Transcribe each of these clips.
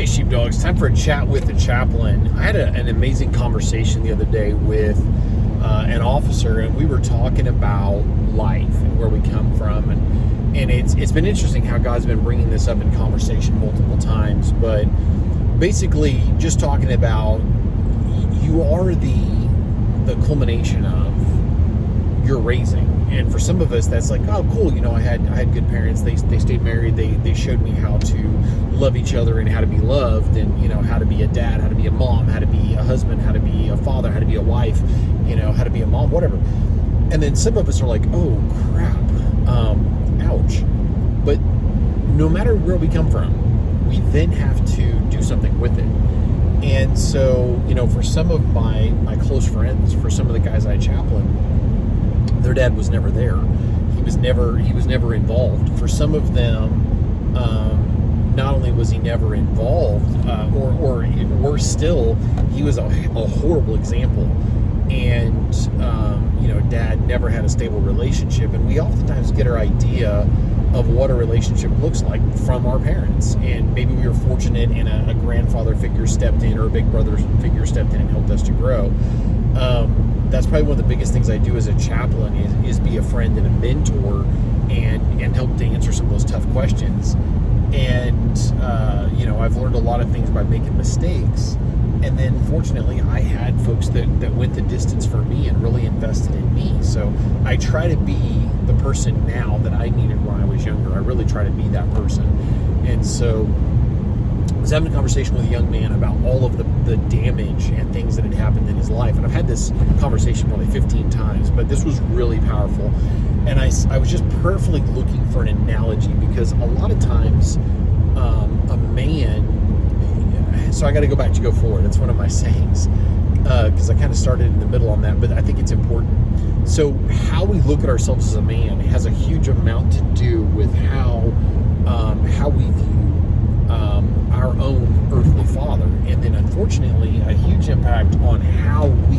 Hey Sheepdogs, time for a chat with the chaplain. I had an amazing conversation the other day with an officer, and we were talking about life and where we come from, and it's been interesting how God's been bringing this up in conversation multiple times, but basically just talking about you are the culmination of your raising. And for some of us, that's like, oh, cool. You know, I had good parents. They stayed married. They showed me how to love each other and how to be loved, and you know, how to be a dad, how to be a mom, how to be a husband, how to be a father, how to be a wife, you know, how to be a mom, whatever. And then some of us are like, oh crap, ouch. But no matter where we come from, we then have to do something with it. And so, you know, for some of my close friends, for some of the guys I chaplain, their dad was never there. He was never involved. For some of them, not only was he never involved, or worse still, he was a horrible example. And you know, dad never had a stable relationship. And we oftentimes get our idea of what a relationship looks like from our parents. And maybe we were fortunate and a grandfather figure stepped in, or a big brother figure stepped in and helped us to grow. That's probably one of the biggest things I do as a chaplain is be a friend and a mentor and help to answer some of those tough questions. And, you know, I've learned a lot of things by making mistakes. And then fortunately, I had folks that went the distance for me and really invested in me. So I try to be the person now that I needed when I was younger. I really try to be that person. And so I was having a conversation with a young man about all of the damage and things that had happened in his life. And I've had this conversation probably 15 times, but this was really powerful. And I was just prayerfully looking for an analogy, because a lot of times a man, so I got to go back to go forward. That's one of my sayings, because I kind of started in the middle on that, but I think it's important. So how we look at ourselves as a man has a huge amount to do with how we view our own earthly father, and then unfortunately a huge impact on how we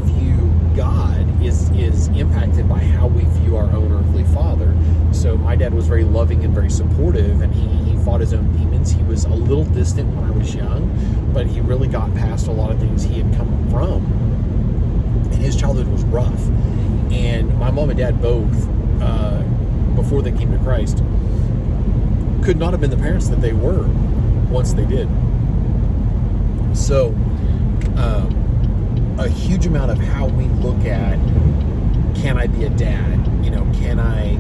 view God is impacted by how we view our own earthly father. So my dad was very loving and very supportive, and he fought his own demons. He was a little distant when I was young, but he really got past a lot of things he had come from, and his childhood was rough. And my mom and dad both, before they came to Christ, could not have been the parents that they were once they did. So a huge amount of how we look at, can I be a dad? You know, can I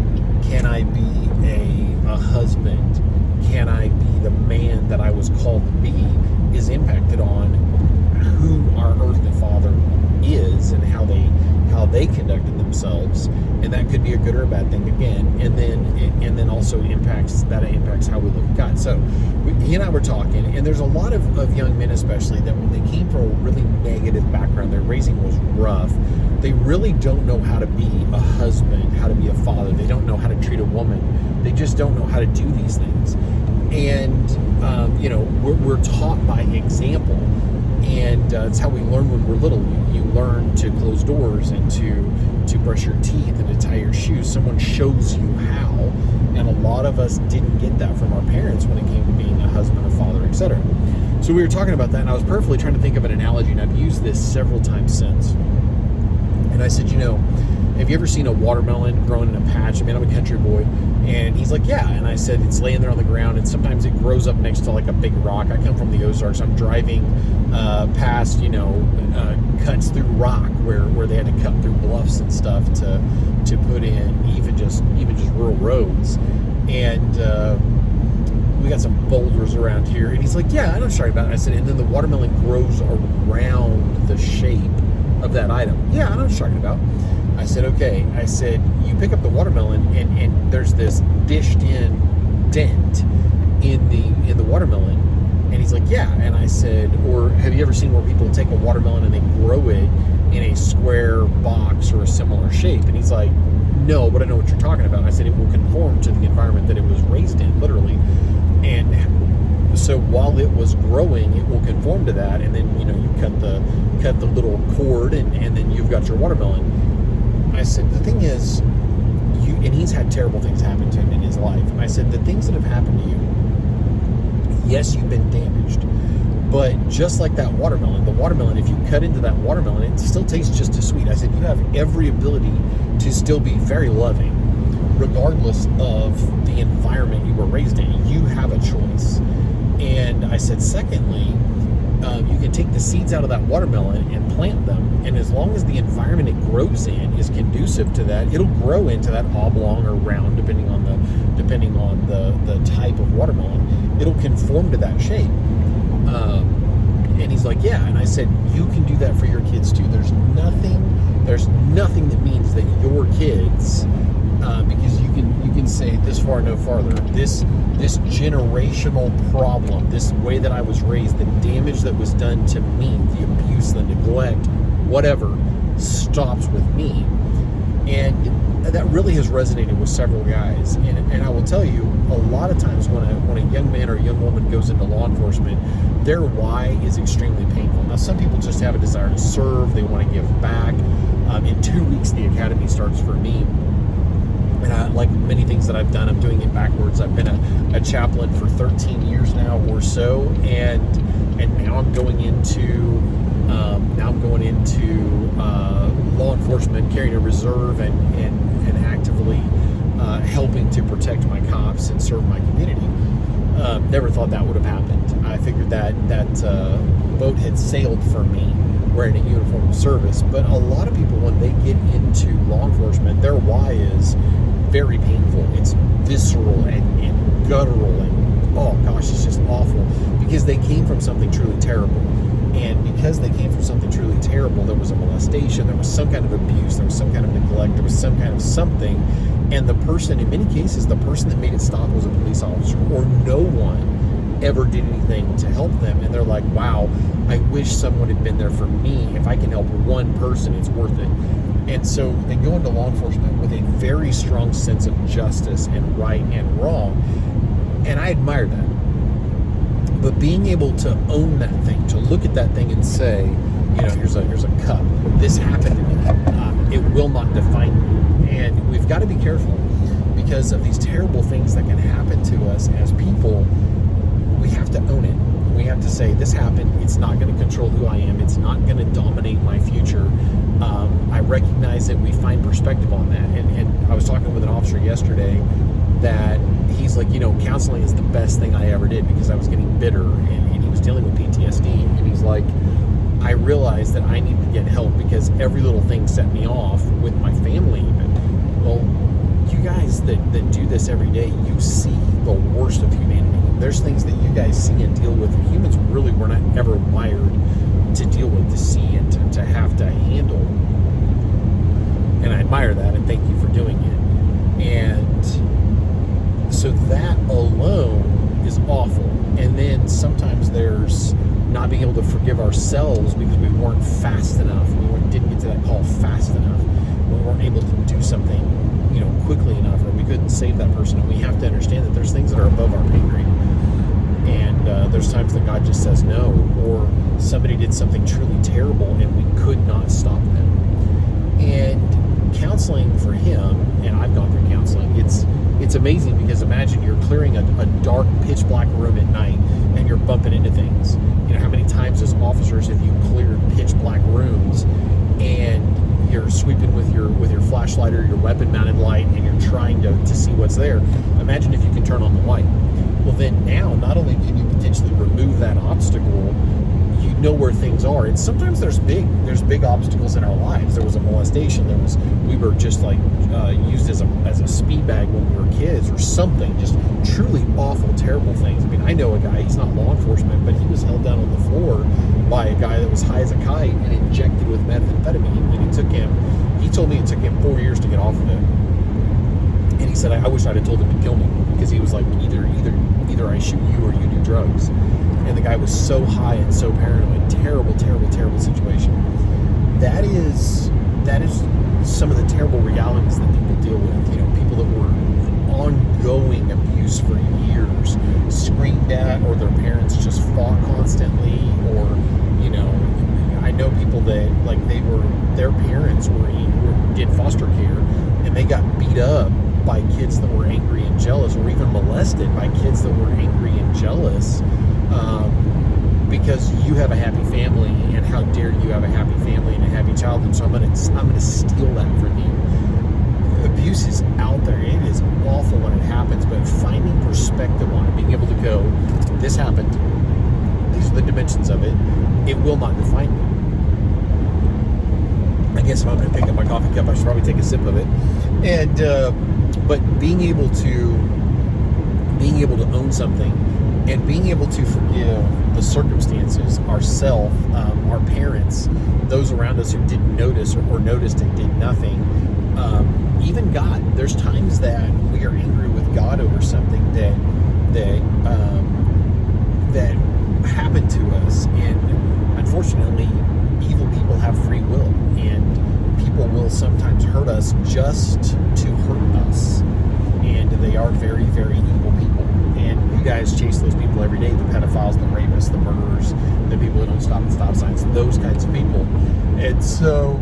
be a husband? Can I be the man that I was called to be? Is impacted on who our earthly father is and how they conducted themselves. And that could be a good or a bad thing again. And then also impacts how we look at God. So he and I were talking, and there's a lot of young men especially that when they came from a really negative background, their raising was rough, they really don't know how to be a husband, how to be a father. They don't know how to treat a woman. They just don't know how to do these things. And you know, we're taught by example. And it's how we learn when we're little. You learn to close doors and to brush your teeth and to tie your shoes. Someone shows you how. And a lot of us didn't get that from our parents when it came to being a husband, a father, etc. So we were talking about that, and I was perfectly trying to think of an analogy, and I've used this several times since. And I said, you know, have you ever seen a watermelon growing in a patch? I mean, I'm a country boy. And he's like, yeah. And I said, it's laying there on the ground, and sometimes it grows up next to like a big rock. I come from the Ozarks. I'm driving past, you know, cuts through rock where they had to cut through bluffs and stuff to put in even just rural roads. And we got some boulders around here. And he's like, yeah, I know what you're talking about. And I said, and then the watermelon grows around the shape of that item. Yeah, I know what you're talking about. I said, okay. I said, you pick up the watermelon and there's this dished in dent in the watermelon. And he's like, yeah. And I said, or have you ever seen where people take a watermelon and they grow it in a square box or a similar shape? And he's like, no, but I know what you're talking about. I said, it will conform to the environment that it was raised in, literally. And so while it was growing, it will conform to that. And then, you know, you cut the little cord and then you've got your watermelon. I said, the thing is, and he's had terrible things happen to him in his life. And I said, the things that have happened to you Yes, you've been damaged. But just like that watermelon, the watermelon, if you cut into that watermelon, it still tastes just as sweet. I said, you have every ability to still be very loving, regardless of the environment you were raised in. You have a choice. And I said, secondly, you can take the seeds out of that watermelon and plant them, and as long as the environment it grows in is conducive to that, it'll grow into that oblong or round, depending on the type of watermelon. It'll conform to that shape. And he's like, yeah. And I said, you can do that for your kids too. There's nothing that means that your kids, because you can say this far, no farther. This generational problem, this way that I was raised, the damage that was done to me, the abuse, the neglect, whatever, stops with me. And that really has resonated with several guys. And I will tell you, a lot of times when a young man or a young woman goes into law enforcement, their why is extremely painful. Now, some people just have a desire to serve. They want to give back. In 2 weeks, the academy starts for me. And like many things that I've done, I'm doing it backwards. I've been a chaplain for 13 years now or so, and now I'm going into law enforcement, carrying a reserve, and actively helping to protect my cops and serve my community. Never thought that would have happened. I figured that boat had sailed for me wearing a uniform of service. But a lot of people, when they get into law enforcement, their why is very painful. It's visceral and guttural, and oh gosh, it's just awful, because they came from something truly terrible. And because they came from something truly terrible, there was a molestation, there was some kind of abuse, there was some kind of neglect, there was some kind of something. And the person, in many cases, the person that made it stop was a police officer, or no one ever did anything to help them. And they're like, wow, I wish someone had been there for me. If I can help one person, it's worth it. And so they go into law enforcement with a very strong sense of justice and right and wrong. And I admire that. But being able to own that thing, to look at that thing and say, you know, here's a cup. This happened to me. It will not define me. And we've got to be careful, because of these terrible things that can happen to us as people. We have to own it. We have to say, this happened. It's not going to control who I am. It's not going to dominate my future. I recognize it. We find perspective on that. And I was talking with an officer yesterday that he's like, you know, counseling is the best thing I ever did, because I was getting bitter, and he was dealing with PTSD. And he's like, I realized that I need to get help because every little thing set me off with my family even. Well, you guys that do this every day, you see the worst of humanity. There's things that you guys see and deal with, and humans really were not ever wired to deal with, to see, and to have to handle. And I admire that, and thank you for doing it. And so that alone is awful. And then sometimes there's not being able to forgive ourselves because we weren't fast enough. Didn't get to that call fast enough. We weren't able to do something, you know, quickly enough, or we couldn't save that person. And we have to understand that there's things that are above our pay grade. And there's times that God just says no, or somebody did something truly terrible and we could not stop them. And counseling for him, and I've gone through counseling, it's amazing, because imagine you're clearing a dark, pitch black room at night and you're bumping into things. You know, how many times as officers have you cleared pitch black rooms and you're sweeping with your flashlight or your weapon mounted light, and you're trying to see what's there? Imagine if you can turn on the light. Well, then now not only can you potentially remove that obstacle, you know where things are. And sometimes there's big obstacles in our lives. There was a molestation. We were just like used as a speed bag when we were kids, or something. Just truly awful, terrible things. I mean, I know a guy. He's not law enforcement, but he was held down on the floor by a guy that was high as a kite and injected with methamphetamine. And he told me it took him 4 years to get off of it. And he said, I wish I'd have told him to kill me, because he was like, either I shoot you or you do drugs. And the guy was so high and so paranoid. Terrible, terrible, terrible situation. That is some of the terrible realities that people deal with. You know, people that were ongoing abuse for years, screamed at, or their parents just fought constantly, or, you know, I know people that, like, their parents did foster care, and they got beat up by kids that were angry and jealous, or even molested by kids that were angry and jealous hear you have a happy family and a happy childhood, so I'm gonna steal that from you. Abuse is out there. It is awful when it happens, but finding perspective on it, being able to go, this happened. These are the dimensions of it. It will not define me. I guess if I'm going to pick up my coffee cup, I should probably take a sip of it. And but being able to own something and being able to forgive the circumstances, ourselves, our parents, those around us who didn't notice or noticed and did nothing. Even God, there's times that we are angry with God over something that happened to us, and unfortunately, evil people have free will, and people will sometimes hurt us just to hurt us, and they are very, very evil people. And you guys chase those people every day: the pedophiles, the rapists, the murderers, the people who don't stop at stop signs, those kinds of people. And so,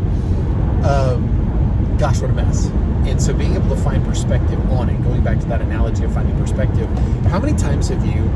gosh, what a mess. And so being able to find perspective on it, going back to that analogy of finding perspective, how many times have you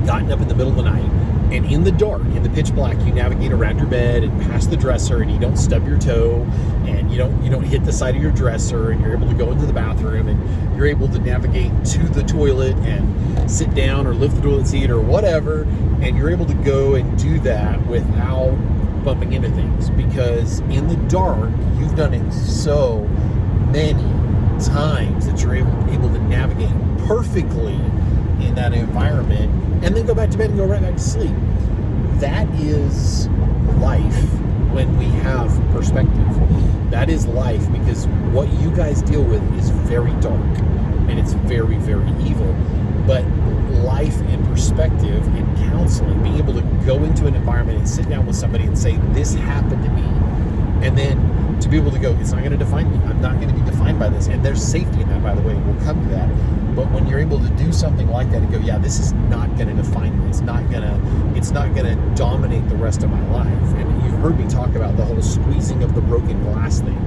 gotten up in the middle of the night and in the dark, in the pitch black, you navigate around your bed and past the dresser, and you don't stub your toe, and you don't hit the side of your dresser, and you're able to go into the bathroom, and you're able to navigate to the toilet and sit down or lift the toilet seat or whatever, and you're able to go and do that without bumping into things, because in the dark, you've done it so many times that you're able to navigate perfectly in that environment and then go back to bed and go right back to sleep. That is life when we have perspective. That is life, because what you guys deal with is very dark and it's very, very evil. But life and perspective and counseling, being able to go into an environment and sit down with somebody and say, this happened to me, and then to be able to go, it's not going to define me. I'm not going to be defined by this. And there's safety in that, by the way. We'll come to that. But when you're able to do something like that and go, yeah, this is not going to define me. It's not going to dominate the rest of my life. And you've heard me talk about the whole squeezing of the broken glass thing.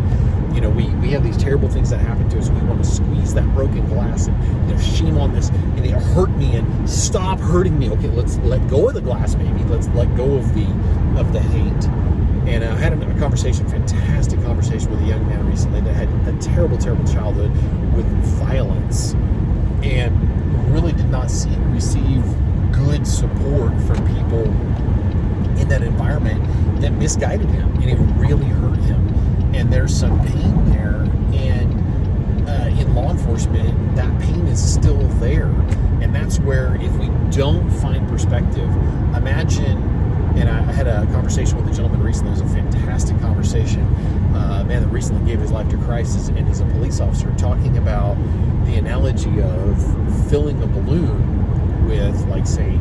You know, we have these terrible things that happen to us. We want to squeeze that broken glass and, shame on this, and it hurt me, and stop hurting me. Okay, let's let go of the glass, maybe. Let's let go of the hate. And I had a conversation, fantastic conversation with a young man recently that had a terrible, terrible childhood with violence, and really did not receive good support from people in that environment that misguided him, and it really hurt him. And there's some pain there, and in law enforcement, that pain is still there. And that's where, if we don't find perspective, imagine. And I had a conversation with a gentleman recently. It was a fantastic conversation. A man that recently gave his life to Christ and is a police officer, talking about the analogy of filling a balloon with, like, say,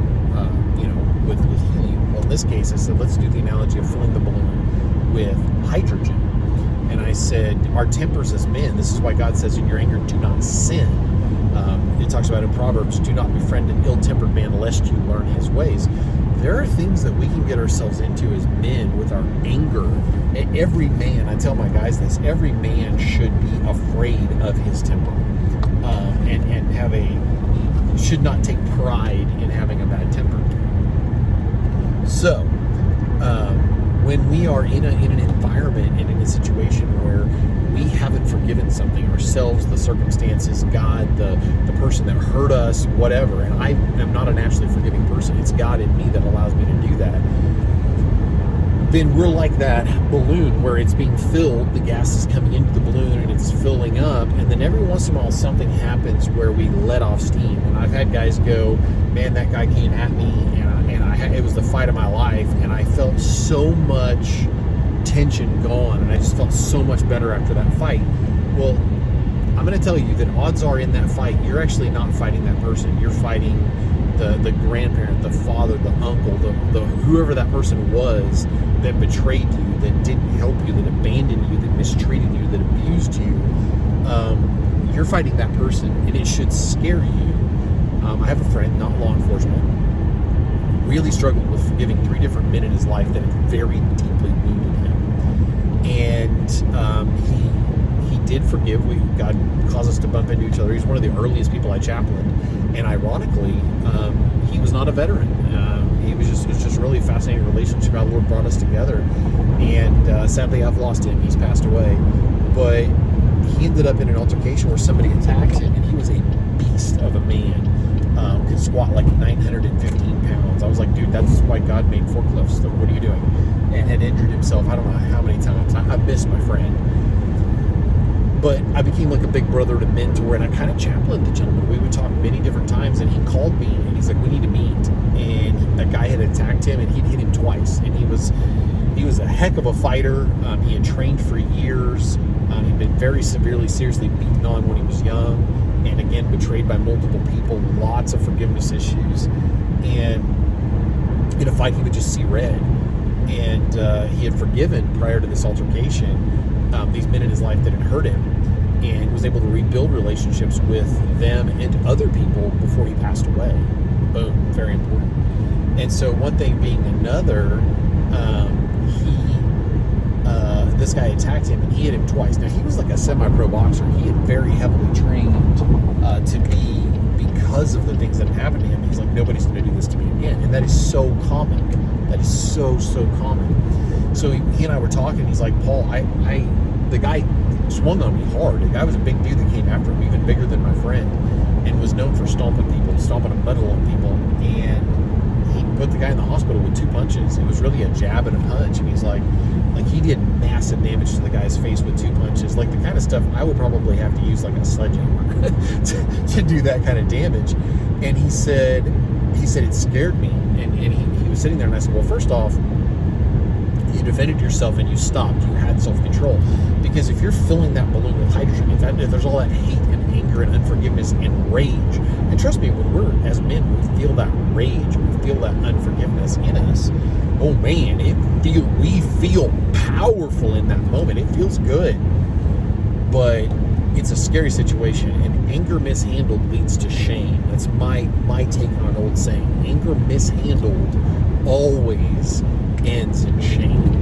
with helium. Well, in this case, I said, let's do the analogy of filling the balloon with hydrogen. And I said, our tempers as men, this is why God says, in your anger, do not sin. It talks about in Proverbs, do not befriend an ill-tempered man lest you learn his ways. There are things that we can get ourselves into as men with our anger. Every man, I tell my guys this, every man should be afraid of his temper, and should not take pride in having a bad temper. So, when we are in an environment and in a situation where we haven't forgiven something, ourselves, the circumstances, God, the person that hurt us, whatever, and I am not a naturally forgiving person, it's God in me that allows me to do that, then we're like that balloon where it's being filled, the gas is coming into the balloon and it's filling up, and then every once in a while something happens where we let off steam. And I've had guys go, man, that guy came at me, and it was the fight of my life, and I felt so much tension gone, and I just felt so much better after that fight. Well, I'm going to tell you that odds are in that fight, you're actually not fighting that person. You're fighting the grandparent, the father, the uncle, the whoever that person was that betrayed you, that didn't help you, that abandoned you, that mistreated you, that abused you. You're fighting that person, and it should scare you. I have a friend, not law enforcement, really struggled with forgiving 3 different men in his life that had very deeply wounded him. And he did forgive. God caused us to bump into each other. He's one of the earliest people I chaplained. And ironically, he was not a veteran. it's just really a fascinating relationship how the Lord brought us together. And sadly, I've lost him. He's passed away. But he ended up in an altercation where somebody attacked him, and he was a beast of a man. Could squat like 915 pounds. I was like, dude, that's why God made forklifts. Like, what are you doing? And had injured himself, I don't know how many times. I missed my friend. But I became like a big brother to mentor, and I kind of chaplained the gentleman. We would talk many different times, and he called me, and he's like, we need to meet. And a guy had attacked him, and he'd hit him twice. And he was a heck of a fighter. He had trained for years. He'd been very seriously beaten on when he was young, and again, betrayed by multiple people, lots of forgiveness issues. And in a fight, he would just see red. And he had forgiven prior to this altercation these men in his life that had hurt him, and was able to rebuild relationships with them and other people before he passed away. Boom, very important. And so one thing being another, this guy attacked him, and he hit him twice. Now, he was like a semi-pro boxer. He had very heavily trained to be, because of the things that happened to him, he's like, nobody's going to do this to me again. And that is so common. That is so common. So he and I were talking. He's like, Paul, the guy swung on me hard. The guy was a big dude that came after him, even bigger than my friend, and was known for stomping a muddle on people. And he put the guy in the hospital with 2 punches. It was really a jab and a punch. And he's like he did massive damage to the guy's face with 2 punches. Like the kind of stuff I would probably have to use like a sledgehammer to do that kind of damage. And he said it scared me. And he was sitting there, and I said, well, first off, you defended yourself and you stopped. You had self-control. Because if you're filling that balloon with hydrogen, if there's all that hate and anger and unforgiveness and rage, and trust me, when we're, as men, we feel that rage, we feel that unforgiveness in us, oh man, we feel powerful in that moment. It feels good. But it's a scary situation, and anger mishandled leads to shame. That's my take on an old saying. Anger mishandled always ends in shame.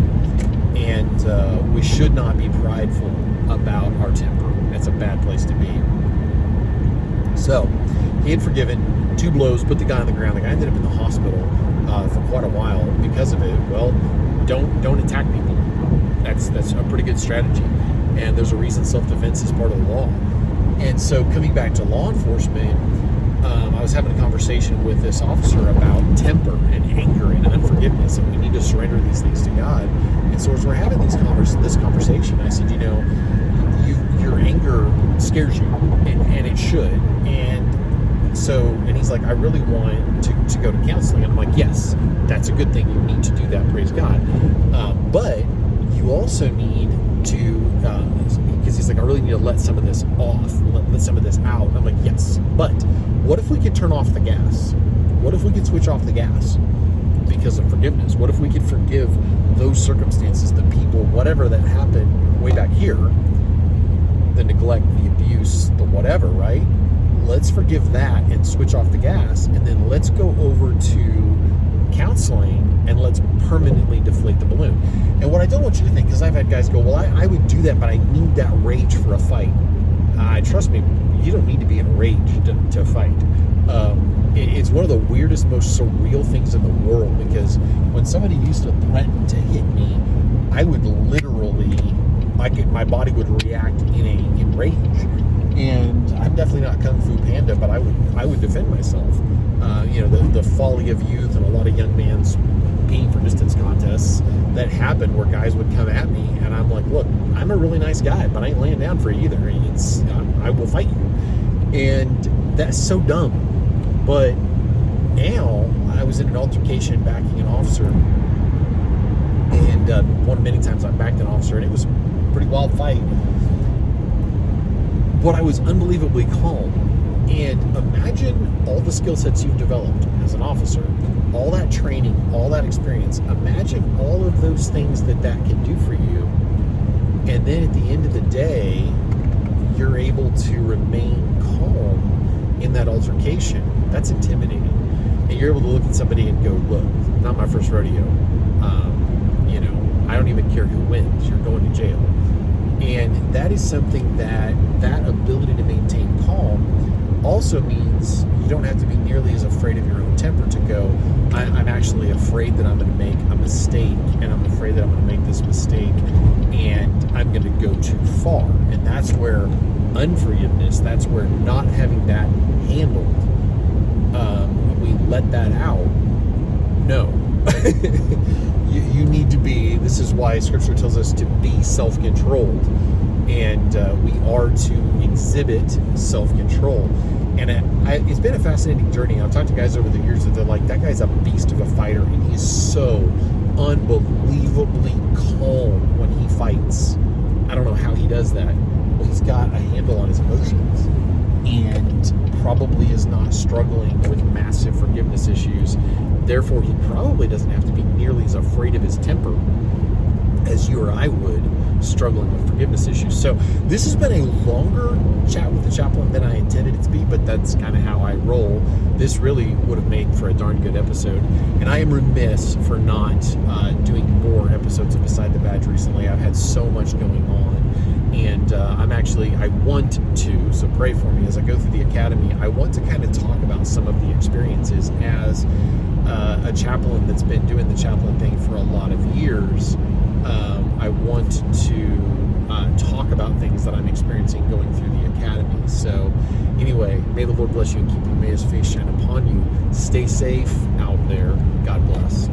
And we should not be prideful about our temper. That's a bad place to be. So he had forgiven 2 blows, put the guy on the ground. The guy ended up in the hospital for quite a while because of it. Well, don't attack people. That's a pretty good strategy. And there's a reason self-defense is part of the law. And so coming back to law enforcement, I was having a conversation with this officer about temper and anger and unforgiveness, and we need to surrender these things to God. And so as we're having this conversation, I said, your anger scares you, and it should. And he's like, I really want to go to counseling. And I'm like, yes, that's a good thing. You need to do that, praise God. But you also need to, because he's like, I really need to let some of this off, let some of this out. I'm like, yes, but what if we could turn off the gas? What if we could switch off the gas because of forgiveness? What if we could forgive those circumstances, the people, whatever that happened way back here, the neglect, the abuse, the whatever, right? Let's forgive that and switch off the gas, and then let's go over to counseling and let's permanently deflate the balloon. And what I don't want you to think, because I've had guys go, well, I would do that, but I need that rage for a fight. Trust me, you don't need to be in a rage to fight. It's one of the weirdest, most surreal things in the world, because when somebody used to threaten to hit me, I would literally, my body would react in rage. And I'm definitely not Kung Fu Panda, but I would defend myself. The folly of youth and a lot of young man's peeing for distance contests that happened where guys would come at me, and I'm like, look, I'm a really nice guy, but I ain't laying down for you either. I will fight you. And that's so dumb. But now I was in an altercation backing an officer, and many times I backed an officer, and it was a pretty wild fight. But I was unbelievably calm. And imagine all the skill sets you've developed as an officer, all that training, all that experience. Imagine all of those things that can do for you. And then at the end of the day, you're able to remain calm in that altercation. That's intimidating. And you're able to look at somebody and go, look, not my first rodeo. I don't even care who wins. You're going to jail. And that is something that ability to maintain calm also means you don't have to be nearly as afraid of your own temper to go, I'm actually afraid that I'm going to make a mistake, and I'm afraid that I'm going to make this mistake and I'm going to go too far. And that's where unforgiveness, that's where not having that handled, we let that out. No. you need to be, this is why Scripture tells us to be self-controlled, and we are to exhibit self-control. And it's been a fascinating journey. I've talked to guys over the years that they're like, that guy's a beast of a fighter, and he's so unbelievably calm when he fights. I don't know how he does that. Well, he's got a handle on his emotions, and probably is not struggling with massive forgiveness issues. Therefore, he probably doesn't have to be nearly as afraid of his temper as you or I would, struggling with forgiveness issues. So this has been a longer chat with the chaplain than I intended it to be, but that's kind of how I roll. This really would have made for a darn good episode, and I am remiss for not doing more episodes of Beside the Badge recently. I've had so much going on, and I want to, so pray for me as I go through the academy. I want to kind of talk about some of the experiences as a chaplain that's been doing the chaplain thing for a lot of years. I want to talk about things that I'm experiencing going through the academy. So anyway, may the Lord bless you and keep you. May his face shine upon you. Stay safe out there. God bless.